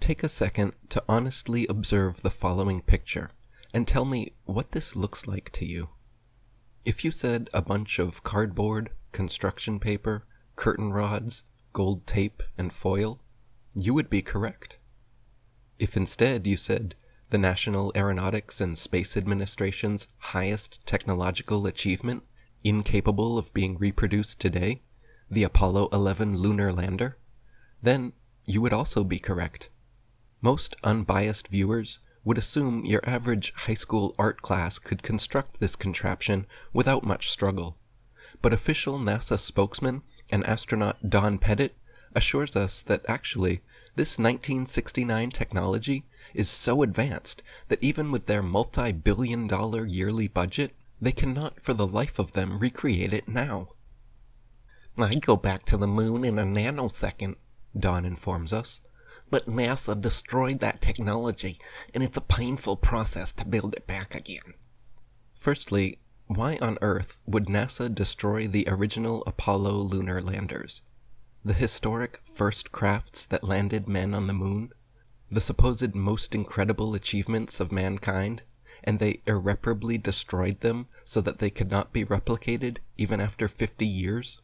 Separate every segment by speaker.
Speaker 1: Take a second to honestly observe the following picture and tell me what this looks like to you. If you said a bunch of cardboard, construction paper, curtain rods, gold tape, and foil, you would be correct. If instead you said the National Aeronautics and Space Administration's highest technological achievement, incapable of being reproduced today, the Apollo 11 lunar lander, then you would also be correct. Most unbiased viewers would assume your average high school art class could construct this contraption without much struggle. But official NASA spokesman and astronaut Don Pettit assures us that actually, this 1969 technology is so advanced that even with their multi-billion-dollar yearly budget, they cannot for the life of them recreate it now.
Speaker 2: "I go back to the moon in a nanosecond,"
Speaker 1: Don informs us.
Speaker 2: "But NASA destroyed that technology, and it's a painful process to build it back again."
Speaker 1: Firstly, why on earth would NASA destroy the original Apollo lunar landers? The historic first crafts that landed men on the moon? The supposed most incredible achievements of mankind? And they irreparably destroyed them so that they could not be replicated even after 50 years?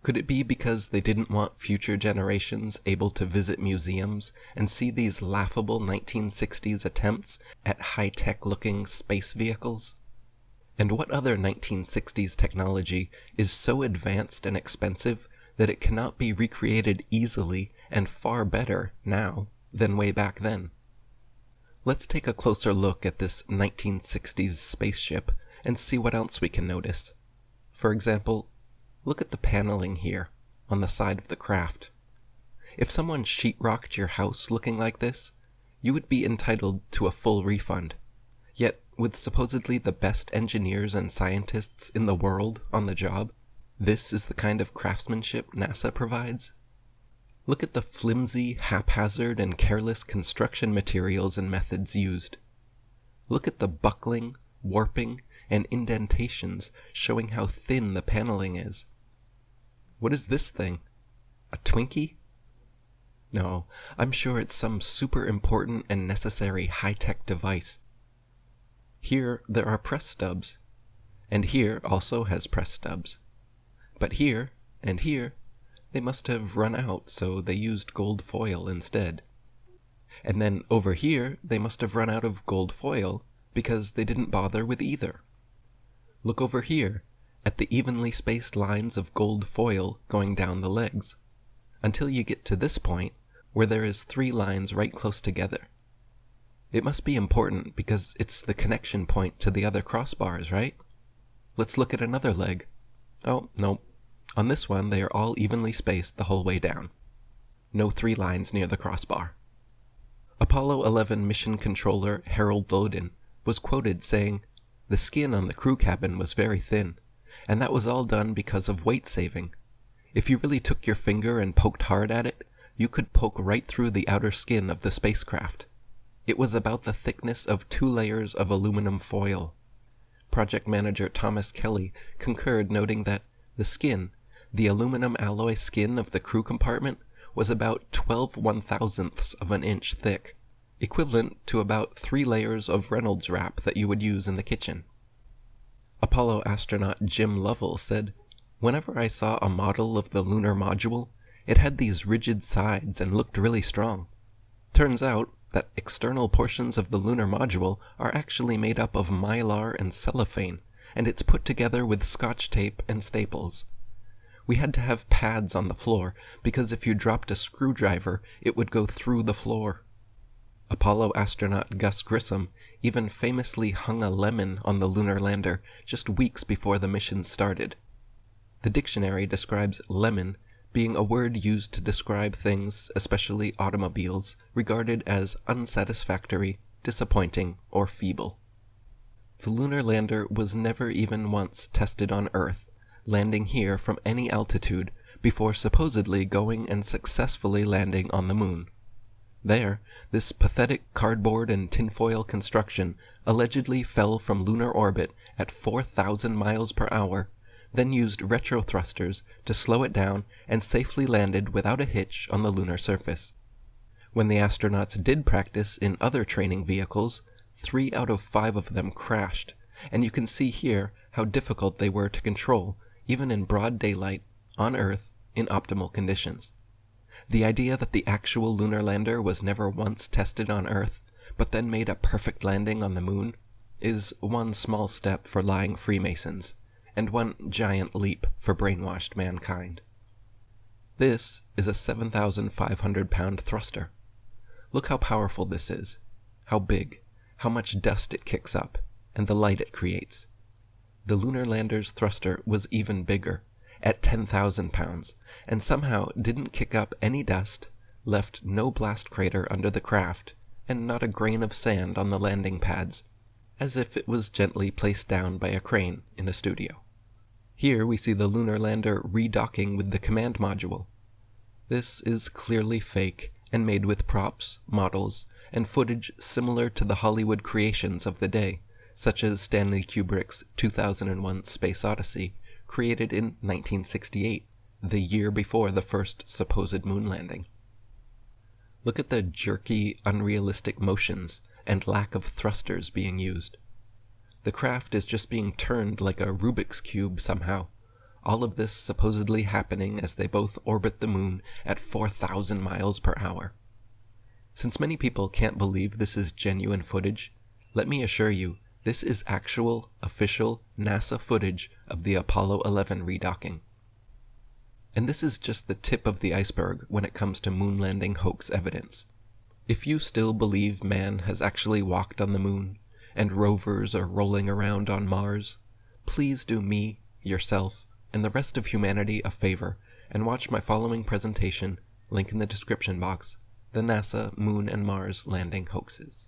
Speaker 1: Could it be because they didn't want future generations able to visit museums and see these laughable 1960s attempts at high-tech looking space vehicles? And what other 1960s technology is so advanced and expensive that it cannot be recreated easily and far better now than way back then? Let's take a closer look at this 1960s spaceship and see what else we can notice. For example, look at the paneling here, on the side of the craft. If someone sheetrocked your house looking like this, you would be entitled to a full refund. Yet, with supposedly the best engineers and scientists in the world on the job, this is the kind of craftsmanship NASA provides? Look at the flimsy, haphazard, and careless construction materials and methods used. Look at the buckling, warping, and indentations showing how thin the paneling is. What is this thing? A Twinkie? No, I'm sure it's some super important and necessary high-tech device. Here there are press stubs, and here also has press stubs. But here, and here, they must have run out, so they used gold foil instead. And then over here, they must have run out of gold foil because they didn't bother with either. Look over here, at the evenly spaced lines of gold foil going down the legs, until you get to this point where there is 3 lines right close together. It must be important because it's the connection point to the other crossbars, right? Let's look at another leg. Oh, no. On this one, they are all evenly spaced the whole way down. No 3 lines near the crossbar. Apollo 11 mission controller Harold Loden was quoted saying, "The skin on the crew cabin was very thin, and that was all done because of weight saving. If you really took your finger and poked hard at it, you could poke right through the outer skin of the spacecraft. It was about the thickness of 2 layers of aluminum foil." Project manager Thomas Kelly concurred, noting that the skin, the aluminum alloy skin of the crew compartment, was about 12 1/1000ths of an inch thick, equivalent to about 3 layers of Reynolds wrap that you would use in the kitchen. Apollo astronaut Jim Lovell said, "Whenever I saw a model of the lunar module, it had these rigid sides and looked really strong. Turns out that external portions of the lunar module are actually made up of mylar and cellophane, and it's put together with Scotch tape and staples. We had to have pads on the floor, because if you dropped a screwdriver, it would go through the floor." Apollo astronaut Gus Grissom even famously hung a lemon on the lunar lander just weeks before the mission started. The dictionary describes lemon being a word used to describe things, especially automobiles, regarded as unsatisfactory, disappointing, or feeble. The lunar lander was never even once tested on Earth, landing here from any altitude before supposedly going and successfully landing on the moon. There, this pathetic cardboard and tinfoil construction allegedly fell from lunar orbit at 4,000 miles per hour, then used retro thrusters to slow it down and safely landed without a hitch on the lunar surface. When the astronauts did practice in other training vehicles, 3 out of 5 of them crashed, and you can see here how difficult they were to control, even in broad daylight, on Earth, in optimal conditions. The idea that the actual lunar lander was never once tested on Earth, but then made a perfect landing on the moon, is one small step for lying Freemasons, and one giant leap for brainwashed mankind. This is a 7,500-pound thruster. Look how powerful this is, how big, how much dust it kicks up, and the light it creates. The lunar lander's thruster was even bigger, at 10,000 pounds, and somehow didn't kick up any dust, left no blast crater under the craft, and not a grain of sand on the landing pads, as if it was gently placed down by a crane in a studio. Here we see the lunar lander redocking with the command module. This is clearly fake and made with props, models, and footage similar to the Hollywood creations of the day, such as Stanley Kubrick's 2001 Space Odyssey, created in 1968, the year before the first supposed moon landing. Look at the jerky, unrealistic motions and lack of thrusters being used. The craft is just being turned like a Rubik's Cube somehow, all of this supposedly happening as they both orbit the moon at 4,000 miles per hour. Since many people can't believe this is genuine footage, let me assure you, this is actual, official NASA footage of the Apollo 11 redocking. And this is just the tip of the iceberg when it comes to moon landing hoax evidence. If you still believe man has actually walked on the moon, and rovers are rolling around on Mars, please do me, yourself, and the rest of humanity a favor and watch my following presentation, link in the description box, the NASA Moon and Mars Landing Hoaxes.